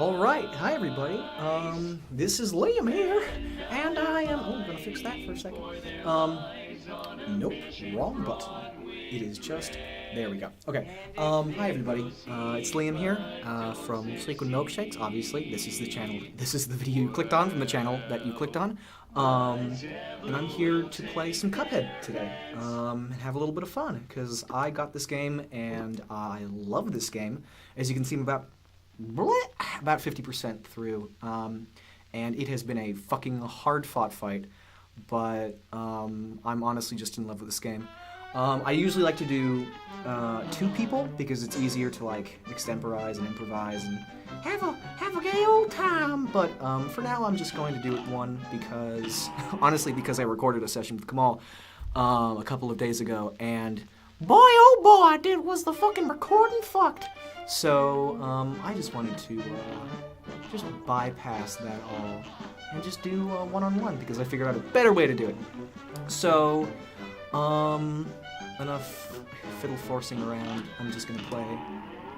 Alright, hi everybody. This is Liam here, and I am... Oh, I'm gonna fix that for a second. Nope, wrong button. It is just... There we go. Okay, hi everybody. It's Liam here, from Sequin Milkshakes, obviously. This is the channel, this is the video you clicked on from the channel that you clicked on. And I'm here to play some Cuphead today, and have a little bit of fun, because I got this game, and I love this game. As you can see, I'm about 50% through, and it has been a fucking hard-fought fight, but I'm honestly just in love with this game. I usually like to do 2 people because it's easier to like extemporize and improvise and have a gay old time. But for now, I'm just going to do it 1 because honestly, because I recorded a session with Kamal a couple of days ago, and boy oh boy, was the fucking recording fucked. So I just wanted to just bypass that all and just do one-on-one because I figured out a better way to do it. So enough fiddle forcing around. I'm just gonna play.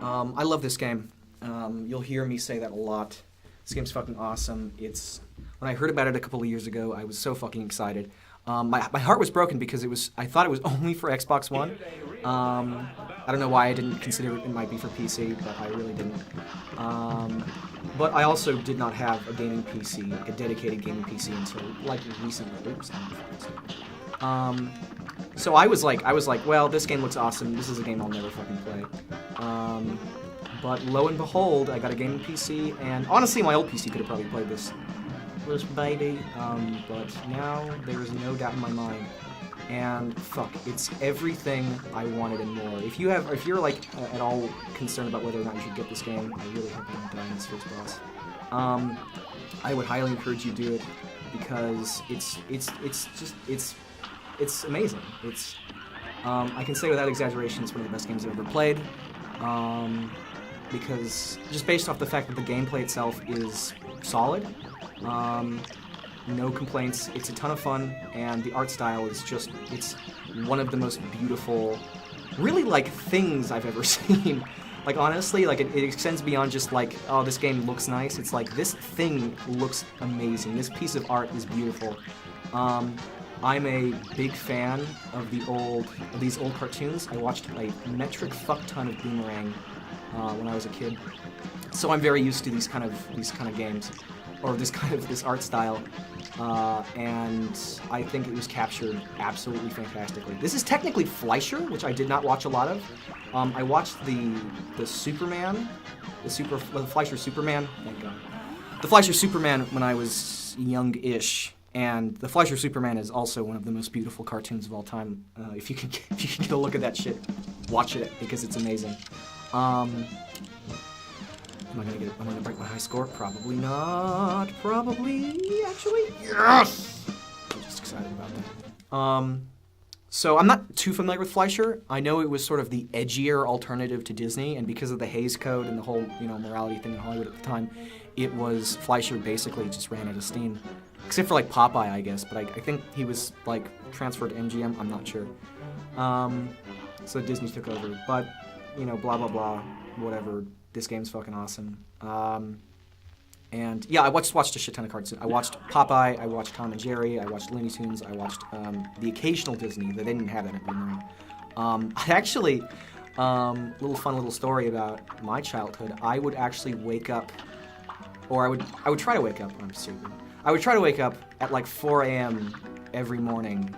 I love this game. You'll hear me say that a lot. This game's fucking awesome. When I heard about it a couple of years ago, I was so fucking excited. My heart was broken because I thought it was only for Xbox One. I don't know why I didn't consider it might be for PC, but I really didn't. But I also did not have a gaming PC, like a dedicated gaming PC until like recently. Oops, so I was like, well, this game looks awesome. This is a game I'll never fucking play. But lo and behold, I got a gaming PC, and honestly, my old PC could have probably played this baby. But now there is no doubt in my mind. And fuck, it's everything I wanted and more. If you're like at all concerned about whether or not you should get this game, I really hope you don't die in this first boss. I would highly encourage you to do it because it's amazing. I can say without exaggeration, it's one of the best games I've ever played. Because just based off the fact that the gameplay itself is solid. No complaints, it's a ton of fun, and the art style is just, it's one of the most beautiful, really, like, things I've ever seen. Like, honestly, like, it extends beyond just, like, oh, this game looks nice. It's like, this thing looks amazing. This piece of art is beautiful. I'm a big fan of these old cartoons. I watched a metric fuck ton of Boomerang when I was a kid. So I'm very used to these kind of games, or this art style, and I think it was captured absolutely fantastically. This is technically Fleischer, which I did not watch a lot of. I watched the Superman, the Fleischer Superman. Thank God. The Fleischer Superman when I was young-ish, and the Fleischer Superman is also one of the most beautiful cartoons of all time. If you can get a look at that shit, watch it because it's amazing. Am I gonna break my high score? Probably not. Probably, actually. Yes! I'm just excited about that. So I'm not too familiar with Fleischer. I know it was sort of the edgier alternative to Disney, and because of the Hays Code and the whole, morality thing in Hollywood at the time, Fleischer basically just ran out of steam. Except for like Popeye, I guess, but I think he was like transferred to MGM, I'm not sure. So Disney took over, but, blah, blah, blah, whatever. This game's fucking awesome. And yeah, I watched a shit ton of cartoons. I watched Popeye, I watched Tom and Jerry, I watched Looney Tunes, I watched the occasional Disney. They didn't have that at Boomerang. I actually, little story about my childhood. I would actually wake up, or I would try to wake up. I'm stupid. I would try to wake up at like 4 a.m. every morning.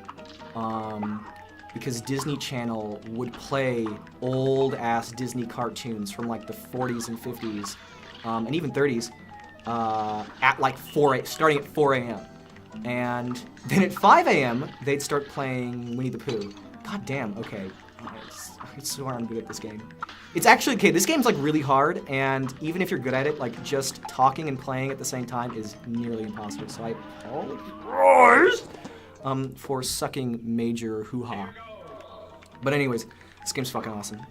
Because Disney Channel would play old-ass Disney cartoons from like the 40s and 50s, and even 30s, at like starting at 4 a.m. And then at 5 a.m., they'd start playing Winnie the Pooh. God damn, okay. I swear I'm good at this game. It's actually, okay, this game's like really hard, and even if you're good at it, like just talking and playing at the same time is nearly impossible. So I apologize for sucking major hoo-ha. But anyways, this game's fucking awesome.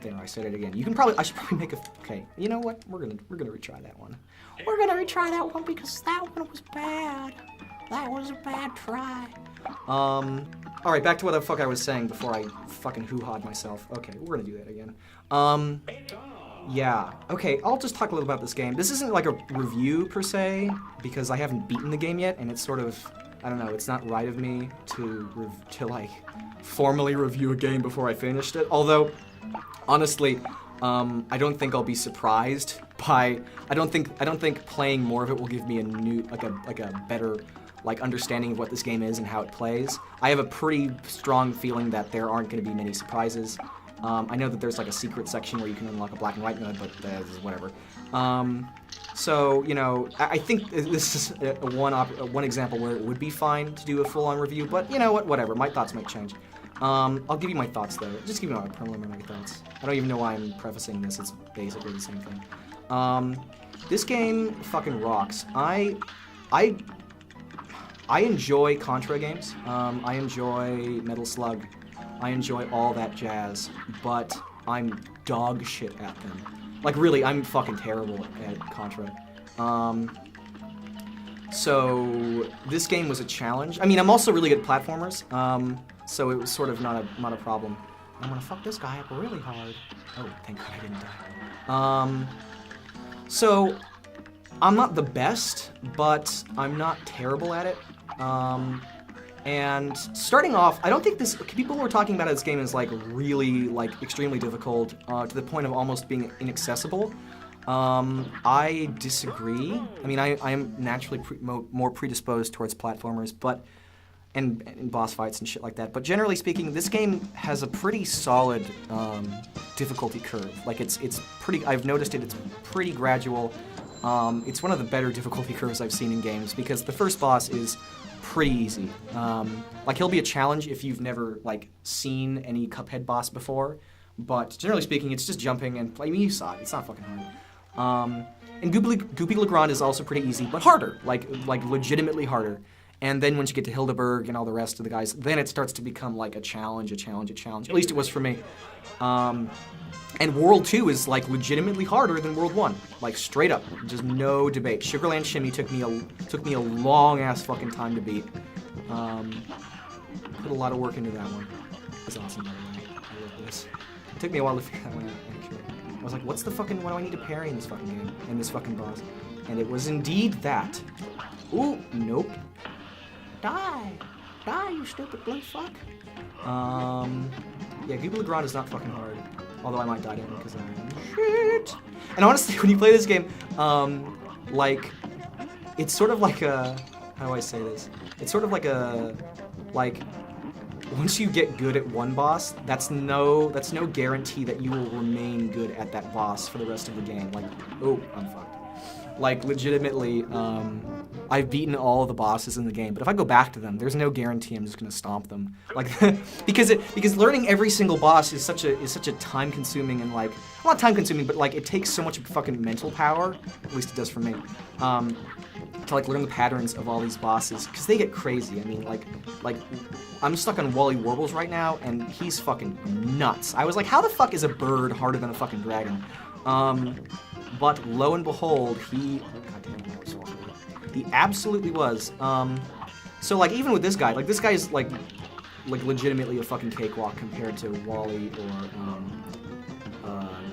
There, I said it again. I should probably make okay, you know what? We're gonna retry that one. We're gonna retry that one because that one was bad. That was a bad try. Alright, back to what the fuck I was saying before I fucking hoo-ha'd myself. Okay, we're gonna do that again. Yeah. Okay, I'll just talk a little about this game. This isn't like a review per se, because I haven't beaten the game yet, and it's sort of, I don't know, it's not right of me to like formally review a game before I finished it. Although, honestly, I don't think I'll be surprised by. I don't think playing more of it will give me a new, like a better, like understanding of what this game is and how it plays. I have a pretty strong feeling that there aren't going to be many surprises. I know that there's like a secret section where you can unlock a black and white mode, but whatever. So, you know, I think this is one example where it would be fine to do a full-on review, but you know what, whatever, my thoughts might change. I'll give you my thoughts though, just give you my preliminary thoughts. I don't even know why I'm prefacing this, it's basically the same thing. This game fucking rocks. I enjoy Contra games, I enjoy Metal Slug, I enjoy all that jazz, but I'm dog shit at them. Like really, I'm fucking terrible at Contra. So this game was a challenge. I mean, I'm also really good at platformers, so it was sort of not a problem. I'm gonna fuck this guy up really hard. Oh, thank God I didn't die. So I'm not the best, but I'm not terrible at it. And starting off, I don't think people were talking about this game as like really, like extremely difficult, to the point of almost being inaccessible. I disagree. I mean, I am naturally more predisposed towards platformers, and boss fights and shit like that. But generally speaking, this game has a pretty solid difficulty curve. Like it's pretty. I've noticed it's pretty gradual. It's one of the better difficulty curves I've seen in games because the first boss is pretty easy. Like he'll be a challenge if you've never like seen any Cuphead boss before, but generally speaking, it's just jumping and I mean you saw it. It's not fucking hard. And Goopy Legrand is also pretty easy, but harder, like legitimately harder. And then once you get to Hildeberg and all the rest of the guys, then it starts to become like a challenge. At least it was for me. And World 2 is like legitimately harder than World 1. Like straight up, just no debate. Sugarland Shimmy took me a long ass fucking time to beat. Put a lot of work into that one. It's awesome by the way. I love this. It took me a while to figure that one out actually. I was like, what do I need to parry in this fucking game? In this fucking boss? And it was indeed that. Ooh, nope. Die, you stupid blue fuck. Yeah, Goopy Legrand is not fucking hard. Although I might die to him because I'm shit. And honestly, when you play this game, like, it's sort of like a, how do I say this? It's sort of like a, like, once you get good at one boss, that's no guarantee that you will remain good at that boss for the rest of the game. Like, oh, I'm fucked. Like, legitimately, I've beaten all the bosses in the game, but if I go back to them, there's no guarantee I'm just gonna stomp them. Like, because learning every single boss is such a time-consuming and like, well, not time-consuming, but like it takes so much fucking mental power. At least it does for me. To like learn the patterns of all these bosses, because they get crazy. I mean, like I'm stuck on Wally Warbles right now, and he's fucking nuts. I was like, how the fuck is a bird harder than a fucking dragon? But lo and behold, he absolutely was. So like even with this guy, like this guy is like legitimately a fucking cakewalk compared to Wally or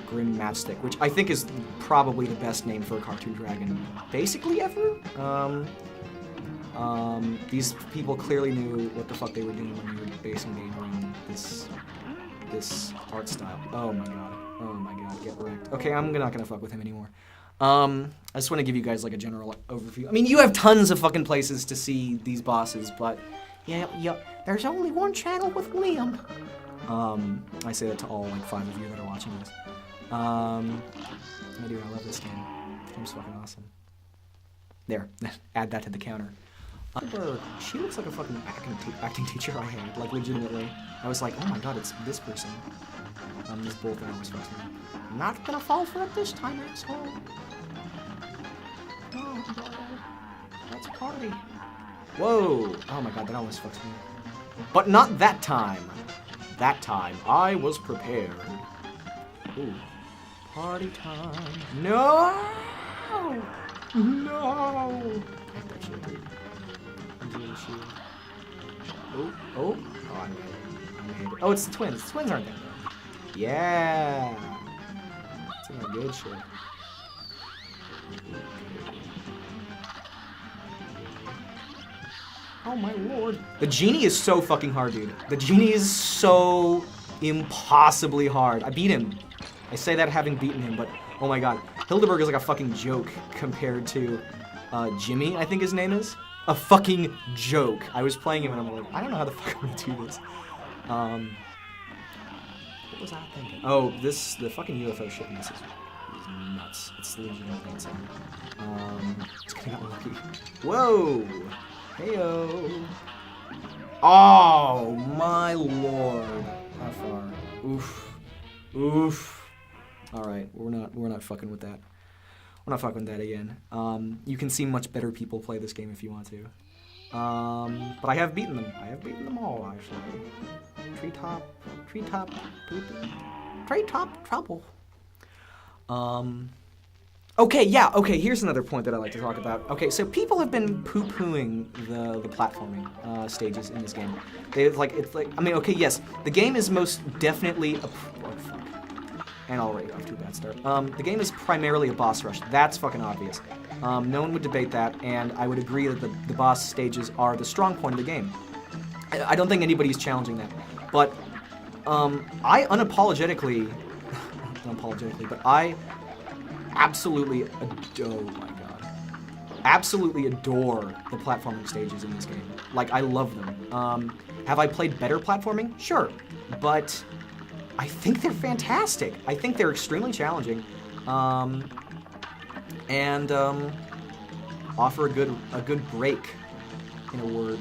Grim Matchstick, which I think is probably the best name for a cartoon dragon basically ever. These people clearly knew what the fuck they were doing when they were basing the game around this art style. Oh my god, get wrecked. Okay, I'm not gonna fuck with him anymore. I just want to give you guys like a general overview. I mean, you have tons of fucking places to see these bosses, but yeah, there's only one channel with Liam. I say that to all like 5 of you that are watching this. I love this game. This game's fucking awesome. There, add that to the counter. She looks like a fucking acting teacher I had, like legitimately. I was like, oh my god, it's this person. This bull thing always fucks me. I'm not gonna fall for it this time, asshole. Oh, God. Let's party. Whoa! Oh my god, that always fucks me. But not that time. That time, I was prepared. Ooh. Party time. No! No! I have that shit, dude. Oh, I made it. Oh, it's the twins. The twins aren't there. Yeah. Some of that good shit. Oh my lord. The genie is so fucking hard, dude. The genie is so impossibly hard. I beat him. I say that having beaten him, but oh my god. Hildeberg is like a fucking joke compared to Jimmy, I think his name is. A fucking joke. I was playing him and I'm like, I don't know how the fuck I'm gonna do this. What was I thinking? Oh, the fucking UFO shit in this is nuts. It's legitimately insane. It's kinda got lucky. Whoa! Heyo! Oh my lord! How far? Oof! Oof! All right, we're not fucking with that. We're not fucking with that again. You can see much better people play this game if you want to. But I have beaten them. I have beaten them all actually. Treetop, trouble. Okay, yeah, okay, here's another point that I like to talk about. Okay, so people have been poo-pooing the platforming stages in this game. It's like, I mean, okay, yes, the game is most definitely oh, fuck. And already off to a bad start. The game is primarily a boss rush. That's fucking obvious. No one would debate that, and I would agree that the boss stages are the strong point of the game. I don't think anybody's challenging that. But I unapologetically, but I absolutely absolutely adore the platforming stages in this game. Like, I love them. Have I played better platforming? Sure, but I think they're fantastic. I think they're extremely challenging, and offer a good break, in a word,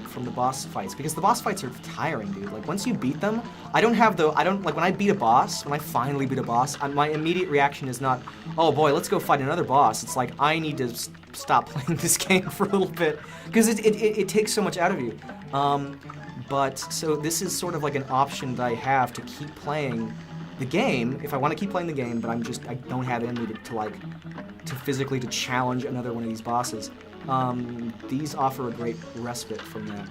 from the boss fights, because the boss fights are tiring, dude. Like, once you beat them, like, when I beat a boss, when I finally beat a boss, my immediate reaction is not, oh boy, let's go fight another boss. It's like, I need to stop playing this game for a little bit, because it takes so much out of you. But, so this is sort of like an option that I have to keep playing the game, if I want to keep playing the game, but I don't have it in me to physically challenge another one of these bosses. These offer a great respite from that.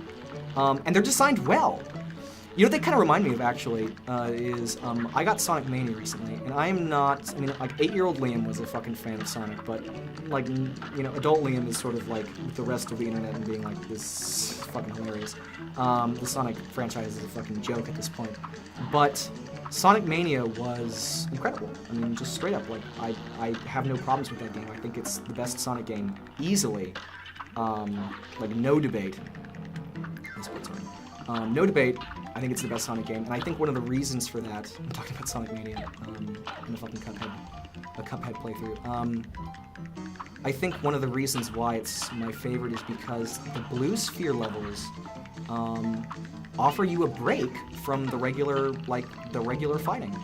And they're designed well. You know what they kind of remind me of, actually, is I got Sonic Mania recently, and I mean, like, 8-year-old Liam was a fucking fan of Sonic, but, like, you know, adult Liam is sort of like the rest of the internet and being like, this is fucking hilarious. The Sonic franchise is a fucking joke at this point. But Sonic Mania was incredible. I mean, just straight up, like, I have no problems with that game. I think it's the best Sonic game, easily. Like, no debate. No debate, I think it's the best Sonic game, and I think one of the reasons for that, I'm talking about Sonic Mania, and the fucking Cuphead playthrough, I think one of the reasons why it's my favorite is because the Blue Sphere levels, offer you a break from the regular fighting,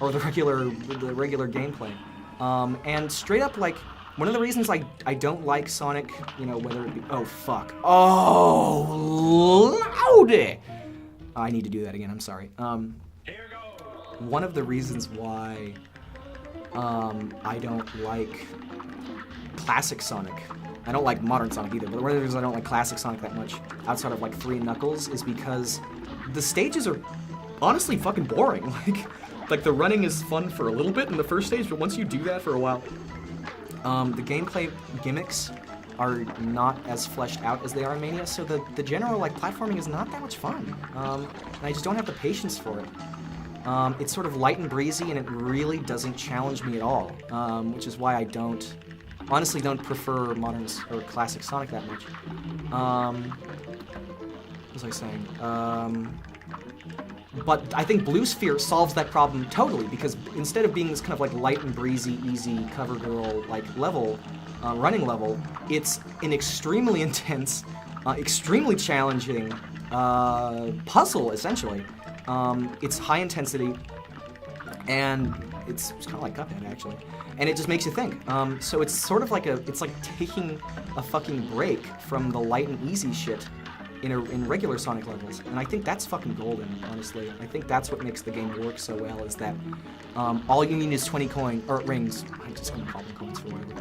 or the regular gameplay, and straight up, like, one of the reasons I don't like Sonic, you know, whether it be, oh fuck, oh loudy, I need to do that again, I'm sorry. One of the reasons why I don't like classic Sonic, I don't like modern Sonic either, but one of the reasons I don't like classic Sonic that much, outside of like 3 and Knuckles, is because the stages are honestly fucking boring. Like the running is fun for a little bit in the first stage, but once you do that for a while, the gameplay gimmicks are not as fleshed out as they are in Mania, so the general, like, platforming is not that much fun, and I just don't have the patience for it. It's sort of light and breezy, and it really doesn't challenge me at all, which is why I honestly don't prefer modern or classic Sonic that much. What was I saying? But I think Blue Sphere solves that problem totally, because instead of being this kind of like light and breezy, easy cover girl like level, running level, it's an extremely intense, extremely challenging puzzle essentially. It's high intensity, and it's kind of like Cuphead actually, and it just makes you think. So it's sort of like it's like taking a fucking break from the light and easy shit in regular Sonic levels, and I think that's fucking golden, honestly. I think that's what makes the game work so well, is that all you need is 20 rings. I'm just gonna call them coins for whatever.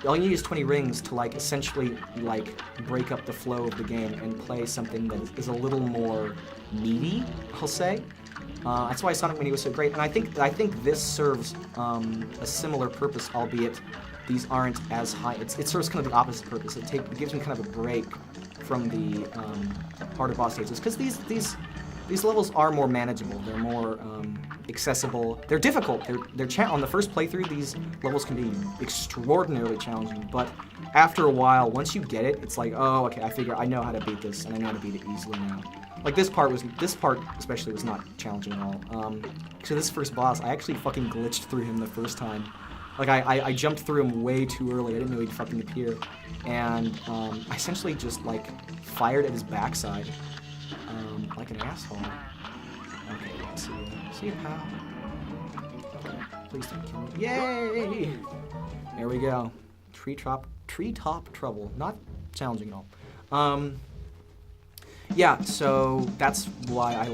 All you need is 20 rings to, like, essentially, like, break up the flow of the game and play something that is a little more meaty, I'll say. That's why Sonic Mania was so great, and I think this serves a similar purpose, albeit these aren't as high. It serves kind of the opposite purpose. It gives me kind of a break from the harder boss stages, because these levels are more manageable. They're more accessible. They're difficult. On the first playthrough, these levels can be extraordinarily challenging, but after a while, once you get it, it's like, oh, okay, I know how to beat this, and I know how to beat it easily now. Like this part especially was not challenging at all. So this first boss, I actually fucking glitched through him the first time. Like I jumped through him way too early. I didn't know he'd fucking appear, and I essentially just like fired at his backside, like an asshole. Okay, let's see. See you, pal. Okay, please don't kill me. Yay! There we go. Treetop trouble. Not challenging at all. Yeah, so that's why I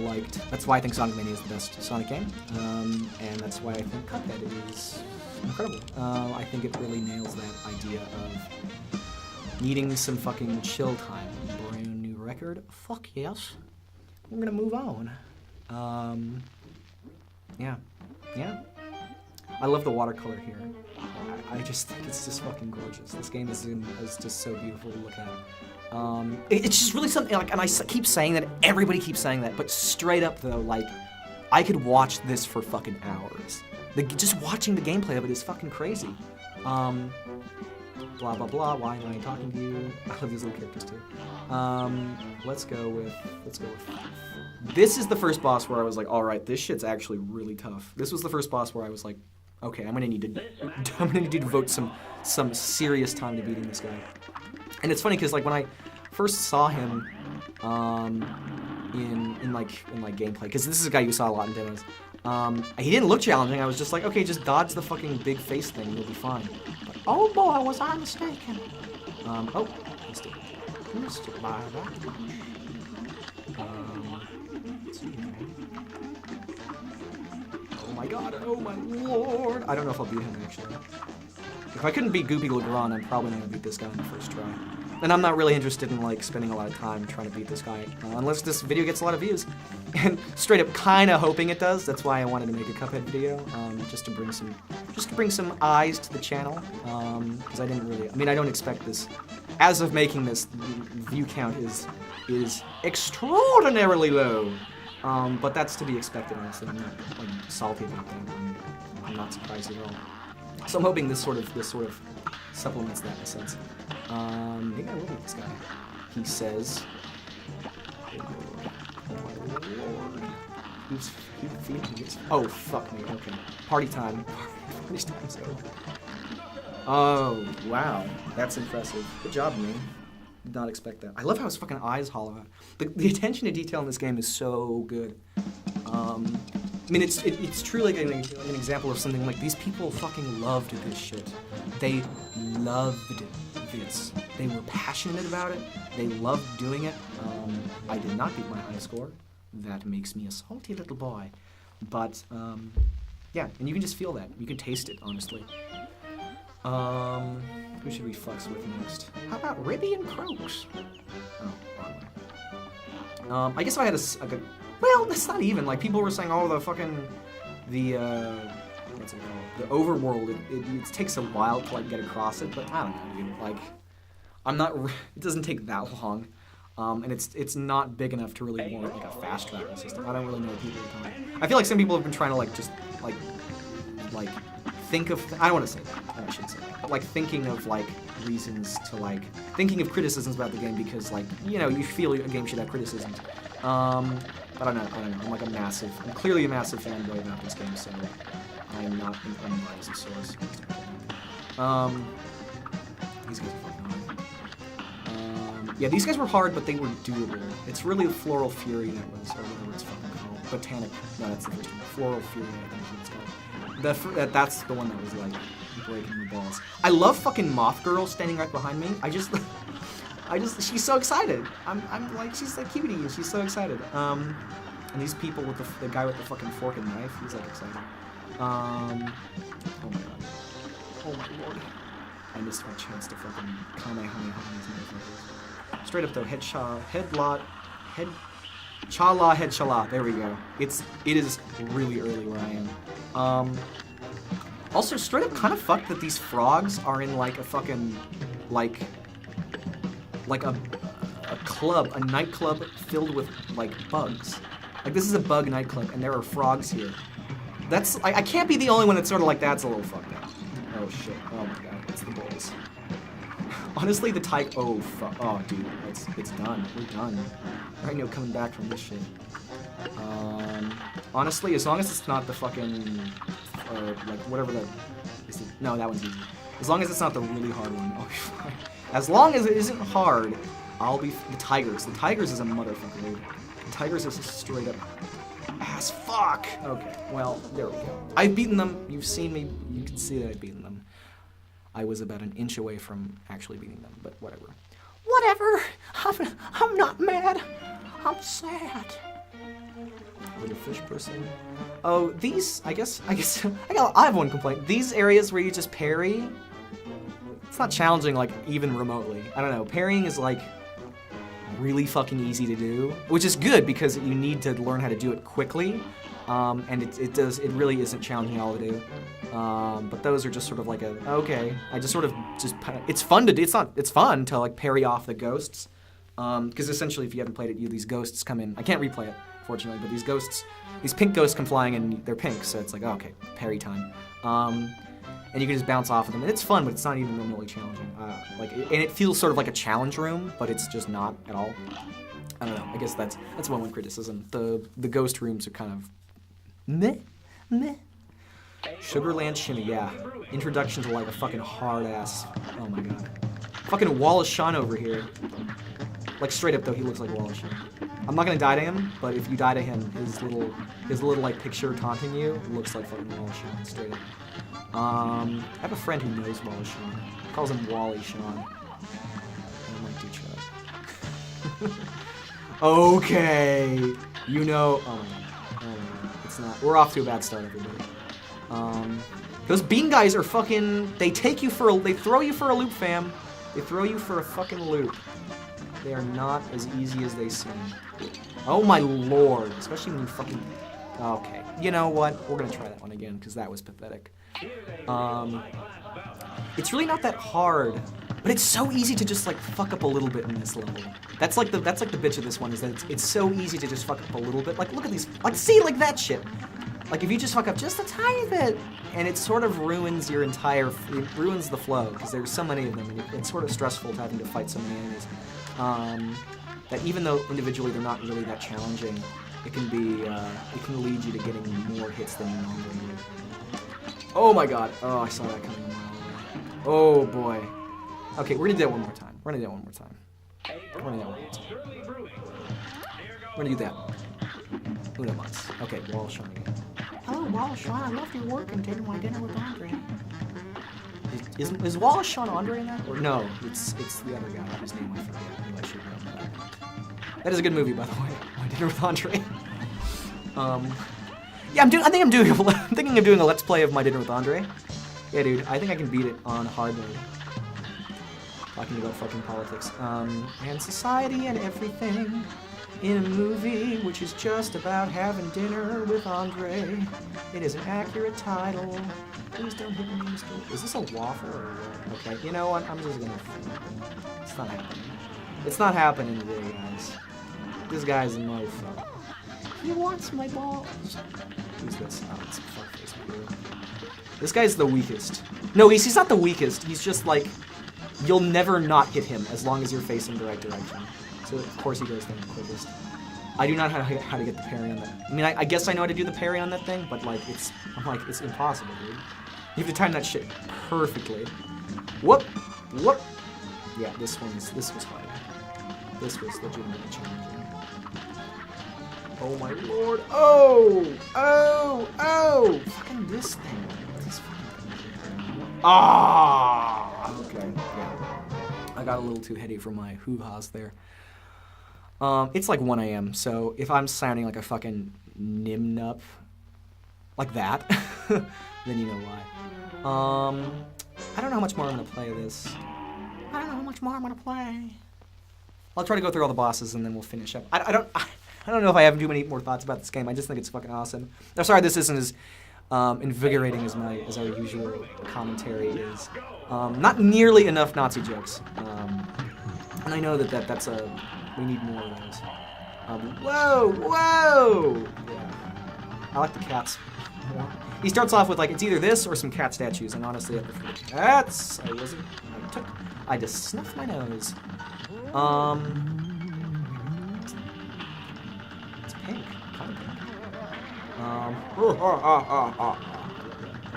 think Sonic Mania is the best Sonic game, and that's why I think Cuphead is incredible. I think it really nails that idea of needing some fucking chill time. Brand new record? Fuck yes. We're gonna move on. Yeah. I love the watercolor here. I just think it's just fucking gorgeous. This game is just so beautiful to look at. It's just really something, like, and I keep saying that, everybody keeps saying that, but straight up though, like, I could watch this for fucking hours. Just watching the gameplay of it is fucking crazy. Blah, blah, blah, why am I talking to you? I love these little characters too. Let's go with. This is the first boss where I was like, alright, this shit's actually really tough. This was the first boss where I was like, okay, I'm gonna need to devote some serious time to beating this guy. And it's funny because like when I first saw him in gameplay, because this is a guy you saw a lot in demos. He didn't look challenging. I was just like, okay, just dodge the fucking big face thing, you'll be fine. But, oh boy, was I mistaken. Mr. Bye-bye. Let's see here. Oh my god, oh my lord. I don't know if I'll beat him actually. If I couldn't beat Goopy Legrand, I'm probably not gonna beat this guy on the first try. And I'm not really interested in like spending a lot of time trying to beat this guy, unless this video gets a lot of views. And straight up kinda hoping it does. That's why I wanted to make a Cuphead video, just to bring some eyes to the channel. Because I don't expect this. As of making this, the view count is extraordinarily low. But that's to be expected, honestly. I'm not like salty about that. I'm not surprised at all. So I'm hoping this sort of supplements that in a sense. Maybe I will beat this guy. He says, oh fuck me. Okay, party time. Party time's over. Oh wow, that's impressive. Good job, man. Did not expect that. I love how his fucking eyes hollow out. The attention to detail in this game is so good. I mean, it's truly like an example of something like these people fucking loved this shit. They loved this. They were passionate about it. They loved doing it. I did not beat my high score. That makes me a salty little boy. But, yeah, and you can just feel that. You can taste it, honestly. Who should we fucks with next? How about Ribby and Croaks? Oh, wrong way. I guess if I had a good... Well, that's not even. Like, people were saying, oh, what's it called? The overworld, it takes a while to, like, get across it, but I don't know, dude. Like, it doesn't take that long. And it's not big enough to really warrant, like, a fast travel system. I don't really know what people are talking about. I feel like some people have been trying to, like, just, like, think of... I don't want to say that. I shouldn't say that. But, like, thinking of, like, reasons to, like... Thinking of criticisms about the game because, like, you know, you feel a game should have criticisms. But I don't know. I'm clearly a massive fanboy about this game, so I am not an unbiased source. These guys are fucking hard. Yeah, these guys were hard, but they were doable. It's really Floral Fury that was, or whatever it's fucking called. Botanic. No, that's the first one. Floral Fury, I think is what it's called. That's the one that was, like, breaking the balls. I love fucking Moth Girl standing right behind me. She's so excited. I'm like, she's like cutie, and she's so excited. And these people with the guy with the fucking fork and knife, he's like excited. Oh my god. Oh my lord. I missed my chance to fucking Kamehameha these motherfuckers. Straight up though, headshot, head Cha-la, head cha-la. There we go. It is really early where I am. Also, straight up kind of fucked that these frogs are in like a fucking, like a club, a nightclub filled with like bugs. Like this is a bug nightclub and there are frogs here. That's, I can't be the only one that's sort of like, that's a little fucked up. Oh shit, oh my god, it's the boys. Honestly, the type, oh fuck, oh dude, it's done, we're done. There ain't no coming back from this shit. Honestly, as long as it's not the fucking, like whatever the, no, that one's easy. As long as it's not the really hard one, I'll be fine. As long as it isn't hard, I'll be, the Tigers. The Tigers is a motherfucker, dude. The Tigers is straight up ass fuck. Okay, well, there we go. I've beaten them, you've seen me, you can see that I've beaten them. I was about an inch away from actually beating them, but whatever. Whatever, I'm not mad, I'm sad. Little fish person. Oh, these, I guess, I have one complaint. These areas where you just parry, it's not challenging, like, even remotely. I don't know, parrying is, like, really fucking easy to do, which is good because you need to learn how to do it quickly, and it really isn't challenging at all to do. But those are just sort of like okay, I just sort of, it's fun to do, it's fun to, like, parry off the ghosts, because essentially if you haven't played it, these ghosts come in, I can't replay it, fortunately, but these pink ghosts come flying and they're pink, so it's like, oh, okay, parry time. And you can just bounce off of them, and it's fun, but it's not even remotely challenging. And it feels sort of like a challenge room, but it's just not at all. I don't know, I guess that's one criticism. The ghost rooms are kind of meh. Sugarland Shimmy, yeah. Introduction to like a fucking hard ass, oh my god. Fucking Wallace Shawn over here. Like straight up though, he looks like Wallace Shawn. I'm not gonna die to him, but if you die to him, his little like picture taunting you looks like fucking Wallace Shawn, straight up. I have a friend who knows Wallace Shawn. He calls him Wally Shawn. I might do chat. Okay, you know. Oh my god, it's not. We're off to a bad start, everybody. Those bean guys are fucking. They throw you for a loop, fam. They throw you for a fucking loop. They are not as easy as they seem. Oh my lord, especially when you fucking. Okay, you know what? We're gonna try that one again because that was pathetic. It's really not that hard, but it's so easy to just like fuck up a little bit in this level. That's like the bitch of this one is that it's so easy to just fuck up a little bit. Like look at these, like see like that shit. Like if you just fuck up just a tiny bit, and it sort of ruins your entire, it ruins the flow because there's so many of them, and it's sort of stressful having to fight so many enemies. That even though individually they're not really that challenging, it can be, it can lead you to getting more hits than you normally would. Oh my god. Oh, I saw that coming a mile away. Oh boy. Okay, we're gonna do that one more time. We're gonna do that. Uno mas. Okay, Wallace Shawn again. Hello, Wallace Shawn. I left your work and taking my dinner with Andre. Is Wallace Shawn Andre in that? Or no, it's the other guy. His name I forget. Maybe I should know that. That is a good movie, by the way. My Dinner with Andre. Yeah, I'm thinking of doing a Let's Play of My Dinner with Andre. Yeah, dude, I think I can beat it on hard mode. Talking about fucking politics. And society and everything in a movie which is just about having dinner with Andre. It is an accurate title. Please don't hit me, Mr. Is this a waffle or what? Okay, you know what? I'm just gonna. It's not happening. It's not happening today, guys. This guy's a mofo. He wants my balls. Who's this? Oh, it's fuckface. This guy's the weakest. No, he's not the weakest. He's just like, you'll never not hit him as long as you're facing the right direction. So of course he goes there the quickest. I do not know how to get the parry on that. I mean, I guess I know how to do the parry on that thing, but like it's impossible, dude. You have to time that shit perfectly. Whoop, whoop. Yeah, this was hard. This was legitimately challenging. Oh my lord! Oh! Fucking this thing. This fucking. Ah! Okay. Yeah. I got a little too heady for my hoo-ha's there. It's like 1 a.m., so if I'm sounding like a fucking nimnup, like that, then you know why. I don't know how much more I'm gonna play this. I don't know how much more I'm gonna play. I'll try to go through all the bosses and then we'll finish up. I don't know if I have too many more thoughts about this game. I just think it's fucking awesome. I'm sorry this isn't as invigorating as our usual commentary is. Not nearly enough Nazi jokes. And I know that's we need more of those. Whoa! Yeah. I like the cats more. He starts off with like, it's either this or some cat statues, and honestly I prefer the cats. I just snuffed my nose. It's pink. Kind of pink. I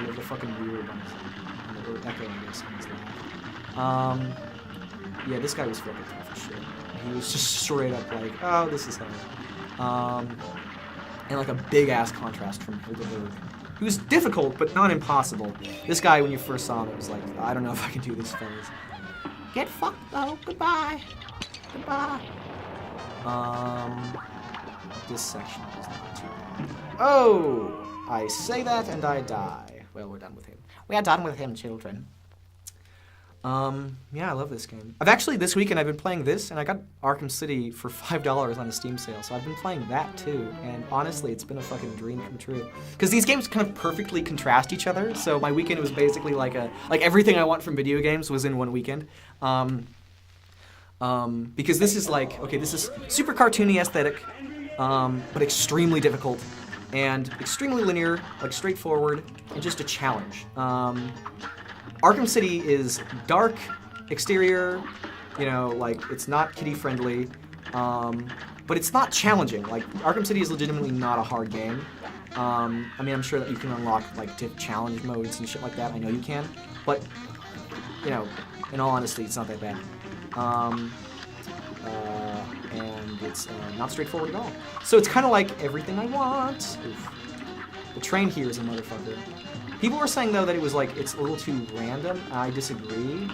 love the fucking weird or echo, I guess, in his laugh. Yeah, this guy was fucking tough as shit. He was just straight up like, oh, this is hell. And like a big ass contrast from Hilda Berg. He was difficult, but not impossible. This guy, when you first saw him, it was like, I don't know if I can do this, fellas. Get fucked though. Goodbye. Goodbye. This section is not too bad. Oh! I say that and I die. Well, we're done with him. We are done with him, children. Yeah, I love this game. I've actually, this weekend, I've been playing this, and I got Arkham City for $5 on a Steam sale, so I've been playing that too, and honestly, it's been a fucking dream come true. Because these games kind of perfectly contrast each other, so my weekend was basically like everything I want from video games was in one weekend. Because this is like, okay, this is super cartoony aesthetic, but extremely difficult, and extremely linear, like straightforward, and just a challenge. Arkham City is dark exterior, you know, like it's not kiddie friendly, but it's not challenging. Like Arkham City is legitimately not a hard game. I mean, I'm sure that you can unlock like challenge modes and shit like that. I know you can, but you know, in all honesty, it's not that bad. And it's not straightforward at all. So it's kind of like everything I want. Oof. The train here is a motherfucker. People were saying, though, that it was like, it's a little too random. I disagree.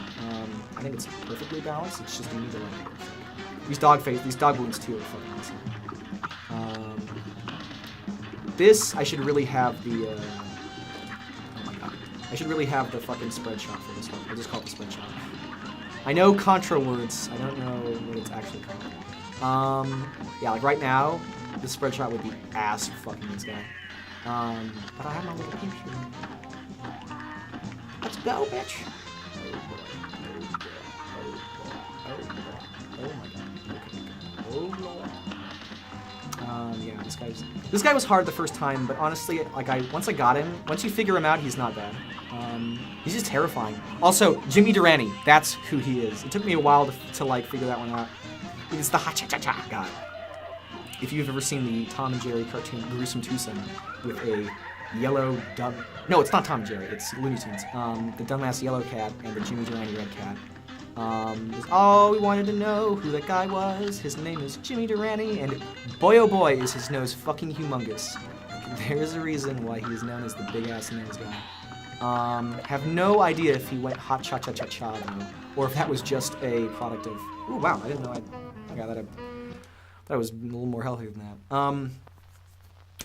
I think it's perfectly balanced. It's just you need to like these dog wounds too are fucking awesome. This, I should really have the, oh my god. I should really have the fucking spread shot for this one. I'll just call it the spread shot. I know contra words. I don't know what it's actually called. Yeah, like right now, the spread shot would be ass fucking this guy. But I have my little pinch here. Let's go, bitch! Oh my god. Oh lord. Yeah, this guy was hard the first time, but honestly, like once I got him, once you figure him out, he's not bad. He's just terrifying. Also, Jimmy Durante, that's who he is. It took me a while to like figure that one out. He's the ha-cha-cha-cha guy. If you've ever seen the Tom and Jerry cartoon Gruesome Twosome with a yellow dumb... No, it's not Tom and Jerry, it's Looney Tunes. The dumbass yellow cat and the Jimmy Durante red cat. Oh, we wanted to know who that guy was. His name is Jimmy Durante, and boy oh boy is his nose fucking humongous. There's a reason why he is known as the big-ass nose guy. Have no idea if he went hot cha-cha-cha-cha though, or if that was just a product of... Ooh, wow, I didn't know I got that up. That was a little more healthy than that.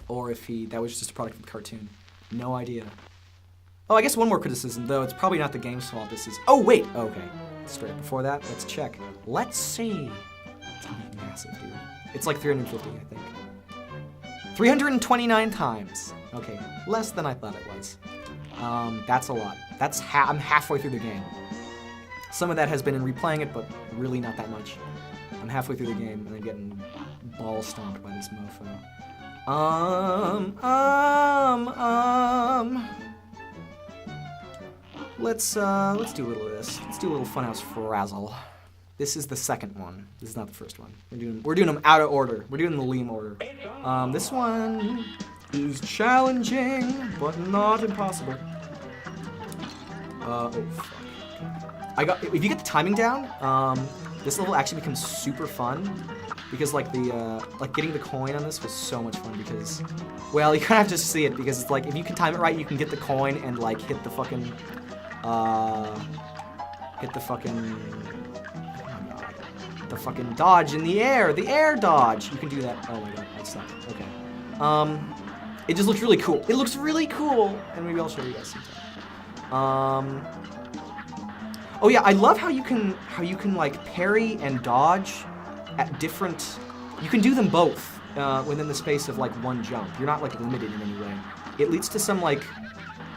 Or if that was just a product of the cartoon. No idea. Oh, I guess one more criticism, though. It's probably not the game's fault. This is... Oh, wait! Okay. Straight before that, let's check. Let's see. It's massive, dude. It's like 350, I think. 329 times. Okay, less than I thought it was. That's a lot. I'm halfway through the game. Some of that has been in replaying it, but really not that much. I'm halfway through the game, and I'm getting ball stomped by this mofo. Let's do a little of this. Let's do a little Funhouse Frazzle. This is the second one. This is not the first one. We're doing them out of order. We're doing the Liam order. This one is challenging, but not impossible. Oh fuck. If you get the timing down, this level actually becomes super fun, because like getting the coin on this was so much fun because, well, you kind of have to see it because it's like if you can time it right, you can get the coin and like hit the fucking, oh my god, the fucking dodge in the air dodge. You can do that. Oh my god, that sucked. Okay. It just looks really cool. It looks really cool, and maybe I'll show you guys sometime. Oh yeah, I love how you can like parry and dodge at different... You can do them both within the space of like one jump. You're not like limited in any way. It leads to some like,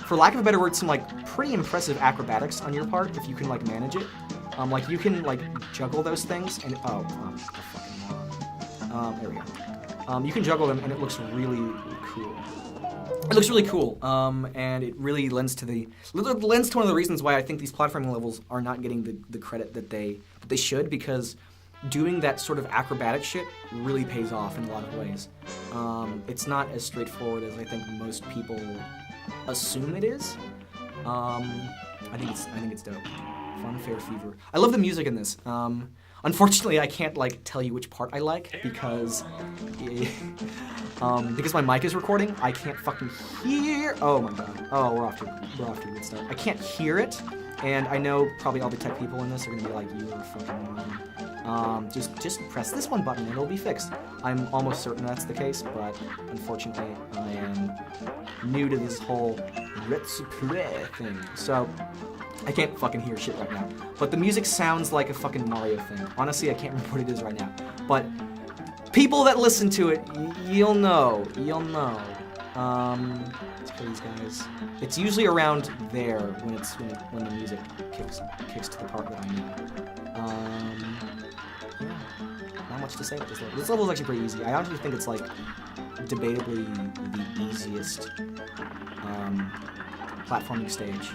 for lack of a better word, some like pretty impressive acrobatics on your part if you can like manage it. Like you can like juggle those things and there we go. You can juggle them and it looks really cool. It looks really cool, and it really lends to one of the reasons why I think these platforming levels are not getting the credit that they should, because doing that sort of acrobatic shit really pays off in a lot of ways. It's not as straightforward as I think most people assume it is. I think it's dope. Fun Fair Fever. I love the music in this. Unfortunately, I can't like tell you which part I like because my mic is recording. I can't fucking hear. Oh my god. Oh, we're off to a good start. I can't hear it, and I know probably all the tech people in this are gonna be like, "You are fucking wrong." Just press this one button and it'll be fixed. I'm almost certain that's the case, but unfortunately, I am new to this whole thing, so I can't fucking hear shit right now. But the music sounds like a fucking Mario thing. Honestly, I can't remember what it is right now. But people that listen to it, you'll know. Let's play these guys. It's usually around there when the music kicks to the part that I need. Yeah, not much to say about this level. This level is actually pretty easy. I honestly think it's like debatably the easiest platforming stage.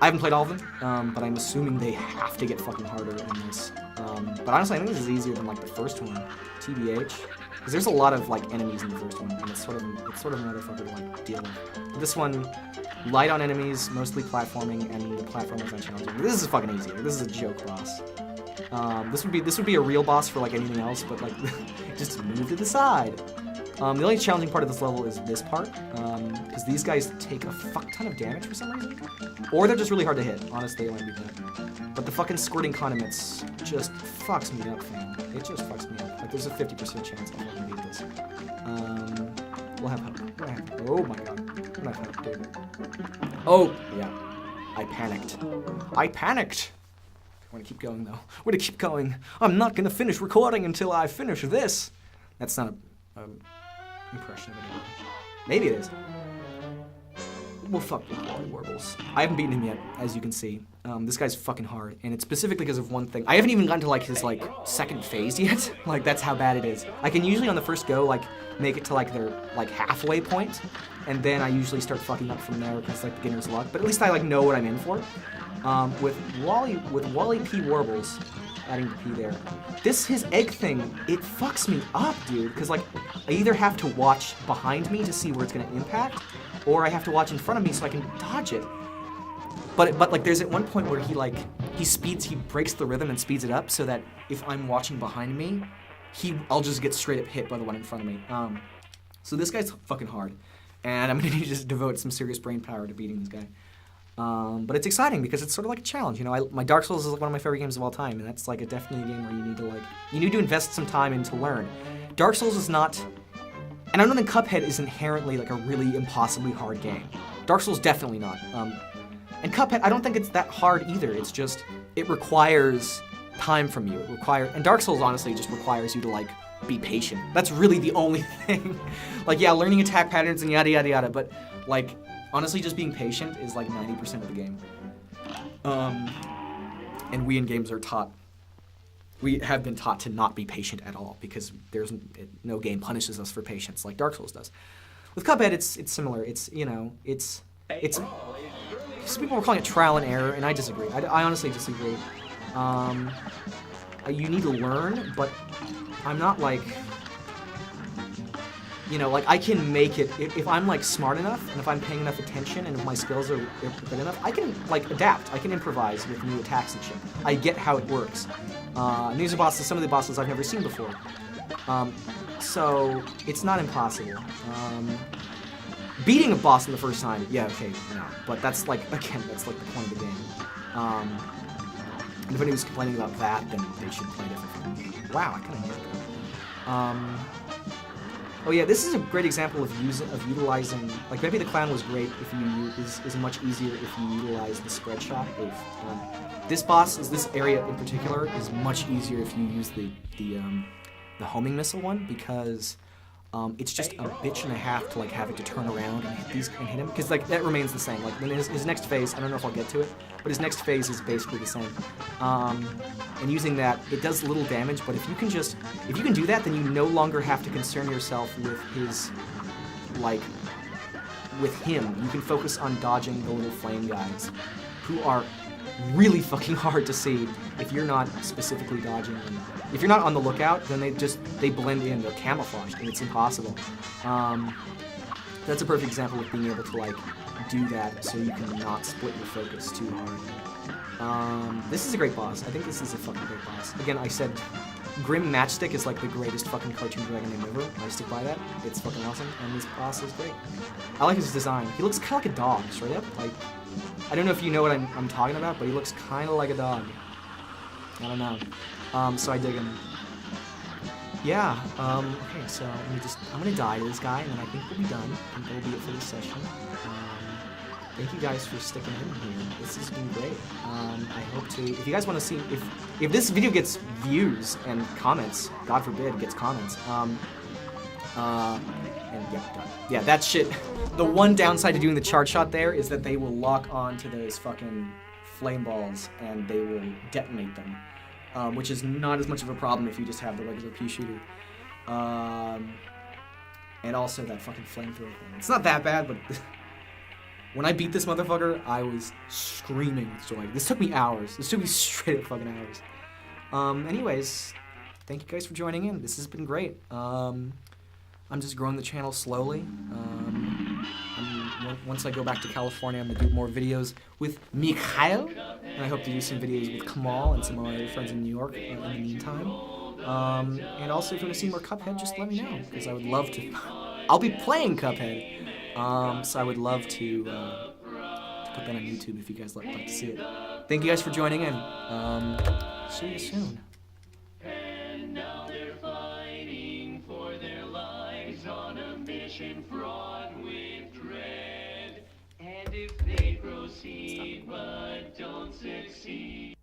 I haven't played all of them, but I'm assuming they have to get fucking harder in this. But honestly, I think this is easier than like the first one, TBH, because there's a lot of like enemies in the first one, and it's sort of another fucker to like deal with. This one, light on enemies, mostly platforming, and the platform is not challenging. This is fucking easy. This is a joke boss. This would be a real boss for like anything else, but like just move to the side. The only challenging part of this level is this part, because these guys take a fuck ton of damage for some reason. Or they're just really hard to hit. Honestly, it might be that. But the fucking squirting condiments just fucks me up, fam. It just fucks me up. Like, there's a 50% chance I'll fucking beat this. We'll have hope. Oh my god. We'll have hope, dude. Oh, yeah. I panicked. I want to keep going, though. I'm going to keep going. I'm not going to finish recording until I finish this. That's not a impression of it. Maybe it is. Well, fuck with Wally Warbles. I haven't beaten him yet, as you can see. This guy's fucking hard, and it's specifically because of one thing. I haven't even gotten to, like, his, like, second phase yet. Like, that's how bad it is. I can usually, on the first go, like, make it to, like, their, like, halfway point, and then I usually start fucking up from there because, like, beginner's luck. But at least I, like, know what I'm in for. With Wally P. Warbles, adding the P there, his egg thing, it fucks me up, dude, because, like, I either have to watch behind me to see where it's going to impact, or I have to watch in front of me so I can dodge it. But like, there's at one point where he breaks the rhythm and speeds it up so that if I'm watching behind me, I'll just get straight up hit by the one in front of me. So this guy's fucking hard, and I'm gonna need to just devote some serious brain power to beating this guy. But it's exciting because it's sort of like a challenge, you know. My Dark Souls is like one of my favorite games of all time, and that's like definitely a game where you need to invest some time in to learn. Dark Souls is not, and I don't think Cuphead is inherently like a really impossibly hard game. Dark Souls definitely not. And Cuphead, I don't think it's that hard either. It's just, it requires time from you. And Dark Souls honestly just requires you to like be patient. That's really the only thing. Like, yeah, learning attack patterns and yada yada yada, but like, honestly, just being patient is like 90% of the game. And we in games we have been taught to not be patient at all because no game punishes us for patience like Dark Souls does. With Cuphead, it's similar. It's some people were calling it trial and error, and I disagree. I honestly disagree. You need to learn, but I'm not like, you know, like I can make it, if I'm like smart enough, and if I'm paying enough attention, and if my skills are good enough, I can like adapt. I can improvise with new attacks and shit. I get how it works. And these are some of the bosses I've never seen before. So it's not impossible. Beating a boss in the first time, yeah, okay, no. But that's like, again, that's like the point of the game. And if anyone's complaining about that, then they should play differently. Wow, I kind of nailed it. Oh yeah, this is a great example of utilizing, like maybe the clown was great if you is much easier if you utilize the spread shot. This area in particular is much easier if you use the homing missile one, because It's just a bitch and a half to like have it to turn around and hit him, because like that remains the same. Like then his next phase, I don't know if I'll get to it, but his next phase is basically the same. And using that, it does little damage, but if you can do that, then you no longer have to concern yourself with his, like, with him. You can focus on dodging the little flame guys, who are really fucking hard to see if you're not specifically dodging them. If you're not on the lookout, then they blend in, they're camouflaged, and it's impossible. That's a perfect example of being able to like do that so you can not split your focus too hard. This is a great boss. I think this is a fucking great boss. Again, I said Grim Matchstick is like the greatest fucking cartoon dragon name ever. I stick by that. It's fucking awesome, and this boss is great. I like his design. He looks kind of like a dog, straight up. Like, I don't know if you know what I'm talking about, but he looks kind of like a dog. I don't know. So I dig him. Yeah, okay, so I'm gonna die to this guy, and then I think we'll be done. I think that'll be it for this session. Thank you guys for sticking in here. This has been great. I hope to, if you guys want to see, if this video gets views and comments, God forbid, gets comments, and yeah, done. Yeah, that shit. The one downside to doing the chart shot there is that they will lock on to those fucking flame balls, and they will detonate them. Which is not as much of a problem if you just have the regular pea shooter. And also that fucking flamethrower thing. It's not that bad, but when I beat this motherfucker, I was screaming with joy. This took me hours. This took me straight up fucking hours. Anyways, thank you guys for joining in. This has been great. I'm just growing the channel slowly. Once I go back to California, I'm going to do more videos with Mikhail, and I hope to do some videos with Kamal and some of my other friends in New York in the meantime. And also, if you want to see more Cuphead, just let me know, because I would love to. I'll be playing Cuphead, so I would love to put that on YouTube if you guys like to see it. Thank you guys for joining in. See you soon. And now they're fighting for their lives on a mission fraught with dread. And if they proceed but don't succeed,